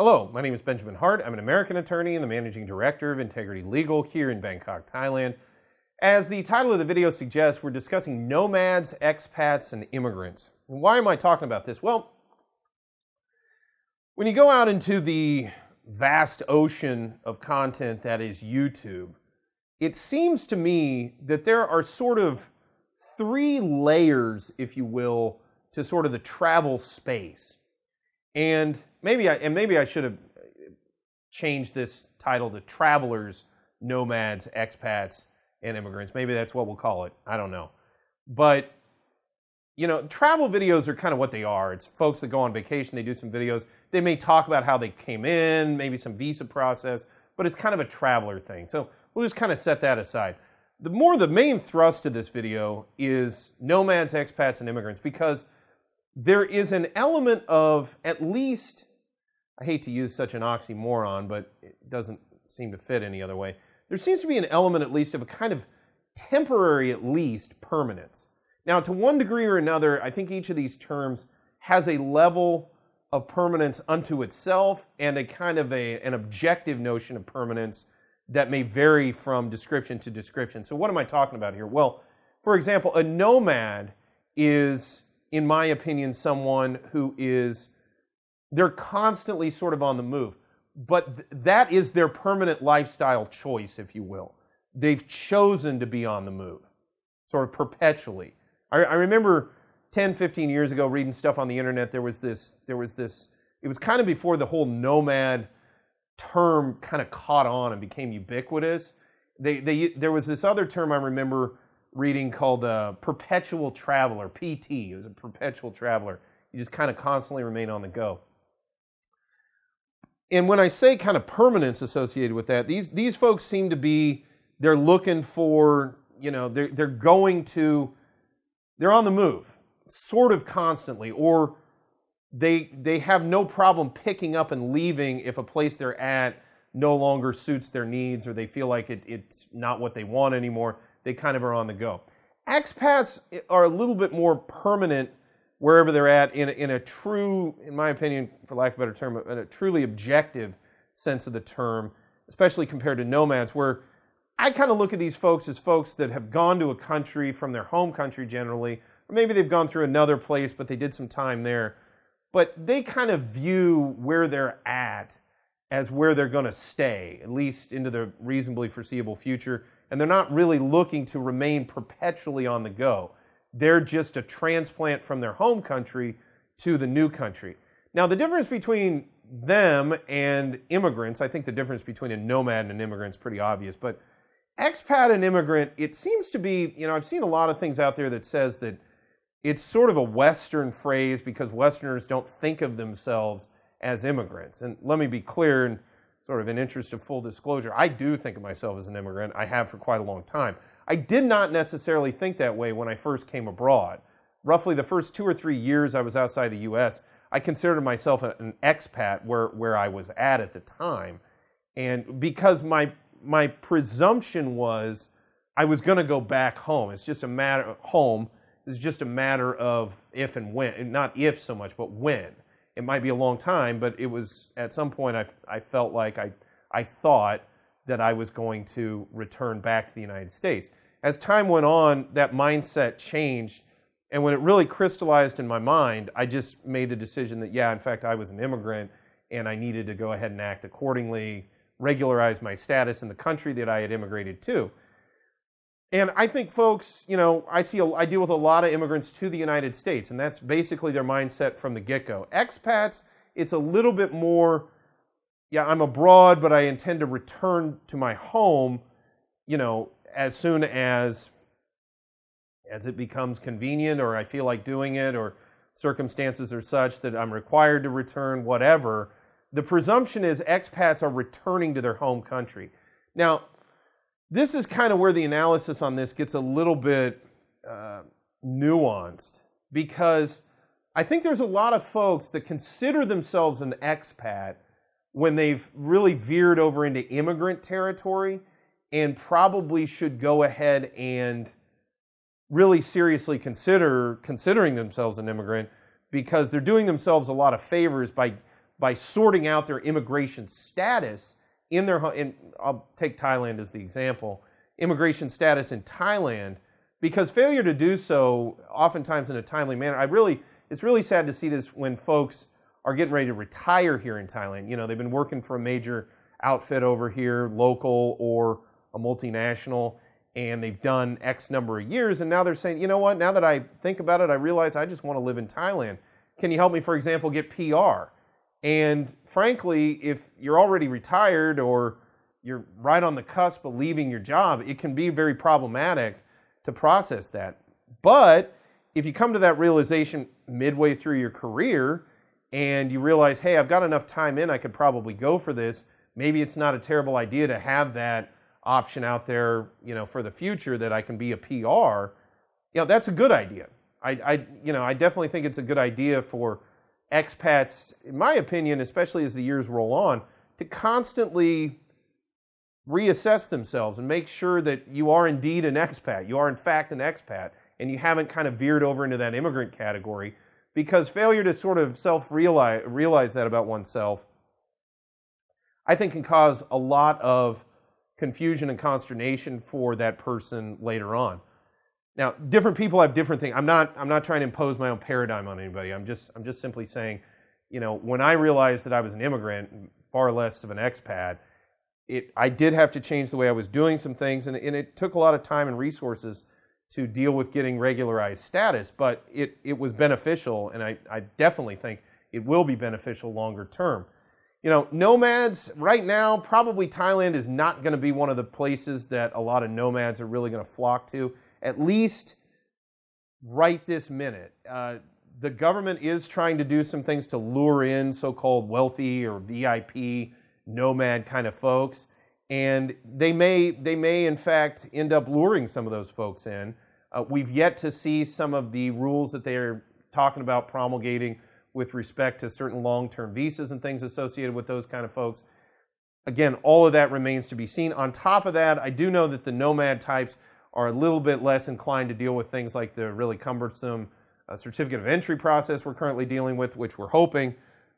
Hello, my name is Benjamin Hart. I'm an American attorney and the Managing Director of Integrity Legal here in Bangkok, Thailand. As the title of the video suggests, we're discussing nomads, expats, and immigrants. And why am I talking about this? Well, when you go out into the vast ocean of content that is YouTube, it seems to me that there are sort of three layers, if you will, to sort of the travel space. And maybe I should have changed this title to Travelers, Nomads, Expats, and Immigrants. Maybe that's what we'll call it. I don't know. But, you know, travel videos are kind of what they are. It's folks that go on vacation, they do some videos. They may talk about how they came in, maybe some visa process, but it's kind of a traveler thing. So we'll just kind of set that aside. The main thrust of this video is nomads, expats, and immigrants, because there is an element of, at least, I hate to use such an oxymoron, but it doesn't seem to fit any other way. There seems to be an element, at least, of a kind of temporary, at least, permanence. Now, to one degree or another, I think each of these terms has a level of permanence unto itself and a kind of an objective notion of permanence that may vary from description to description. So what am I talking about here? Well, for example, a nomad is, in my opinion, someone who they're constantly sort of on the move. But that is their permanent lifestyle choice, if you will. They've chosen to be on the move, sort of perpetually. I remember 10, 15 years ago reading stuff on the internet. It was kind of before the whole nomad term kind of caught on and became ubiquitous. There was this other term I remember reading called perpetual traveler, PT. It was a perpetual traveler. You just kind of constantly remain on the go. And when I say kind of permanence associated with that, these folks seem to be, they're looking for, you know, they're on the move, sort of constantly, or they have no problem picking up and leaving if a place they're at no longer suits their needs, or they feel like it's not what they want anymore. They kind of are on the go. Expats are a little bit more permanent wherever they're at in a true, in my opinion, for lack of a better term, in a truly objective sense of the term, especially compared to nomads, where I kind of look at these folks as folks that have gone to a country from their home country generally, or maybe they've gone through another place, but they did some time there. But they kind of view where they're at as where they're going to stay, at least into the reasonably foreseeable future. And they're not really looking to remain perpetually on the go. They're just a transplant from their home country to the new country. Now, the difference between them and immigrants, I think the difference between a nomad and an immigrant is pretty obvious, but expat and immigrant, it seems to be, you know, I've seen a lot of things out there that says that it's sort of a Western phrase because Westerners don't think of themselves as immigrants. And let me be clear, and sort of in interest of full disclosure, I do think of myself as an immigrant. I have for quite a long time. I did not necessarily think that way when I first came abroad. Roughly the first 2 or 3 years I was outside the U.S., I considered myself an expat where I was at the time. And because my presumption was I was going to go back home. It's just a matter of home. It's just a matter of if and when, and not if so much, but when. It might be a long time, but it was at some point I felt like I thought that I was going to return back to the United States. As time went on, that mindset changed, and when it really crystallized in my mind, I just made the decision that, yeah, in fact, I was an immigrant, and I needed to go ahead and act accordingly, regularize my status in the country that I had immigrated to. And I think folks, you know, I deal with a lot of immigrants to the United States, and that's basically their mindset from the get-go. Expats, it's a little bit more, yeah, I'm abroad, but I intend to return to my home, you know, as soon as it becomes convenient, or I feel like doing it, or circumstances are such that I'm required to return, whatever. The presumption is expats are returning to their home country. Now, this is kind of where the analysis on this gets a little bit nuanced, because I think there's a lot of folks that consider themselves an expat when they've really veered over into immigrant territory, and probably should go ahead and really seriously considering themselves an immigrant, because they're doing themselves a lot of favors by by sorting out their immigration status in their, and I'll take Thailand as the example, immigration status in Thailand, because failure to do so, oftentimes in a timely manner, it's really sad to see this when folks are getting ready to retire here in Thailand. You know, they've been working for a major outfit over here, local or a multinational, and they've done X number of years, and now they're saying, you know what, now that I think about it, I realize I just want to live in Thailand. Can you help me, for example, get PR? And frankly, if you're already retired or you're right on the cusp of leaving your job, it can be very problematic to process that. But if you come to that realization midway through your career and you realize, hey, I've got enough time in, I could probably go for this, maybe it's not a terrible idea to have that option out there, you know, for the future that I can be a PR. You know, that's a good idea. I definitely think it's a good idea for expats, in my opinion, especially as the years roll on, to constantly reassess themselves and make sure that you are indeed an expat. You are in fact an expat, and you haven't kind of veered over into that immigrant category, because failure to sort of realize that about oneself, I think, can cause a lot of confusion and consternation for that person later on. Now, different people have different things. I'm not trying to impose my own paradigm on anybody. I'm just simply saying, you know, when I realized that I was an immigrant, far less of an expat, I did have to change the way I was doing some things, and it took a lot of time and resources to deal with getting regularized status, but it was beneficial, and I definitely think it will be beneficial longer term. You know, nomads, right now, probably Thailand is not going to be one of the places that a lot of nomads are really going to flock to, at least right this minute. The government is trying to do some things to lure in so-called wealthy or VIP nomad kind of folks, and they may in fact end up luring some of those folks in. We've yet to see some of the rules that they're talking about promulgating with respect to certain long-term visas and things associated with those kind of folks. Again, all of that remains to be seen. On top of that, I do know that the nomad types are a little bit less inclined to deal with things like the really cumbersome certificate of entry process we're currently dealing with, which we're hoping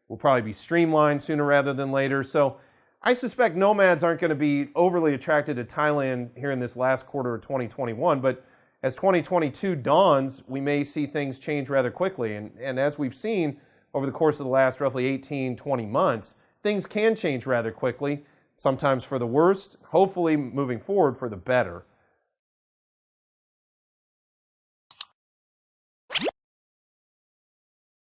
will probably be streamlined sooner rather than later. So I suspect nomads aren't going to be overly attracted to Thailand here in this last quarter of 2021, but as 2022 dawns, we may see things change rather quickly. And as we've seen over the course of the last roughly 18, 20 months, things can change rather quickly, sometimes for the worst, hopefully moving forward for the better.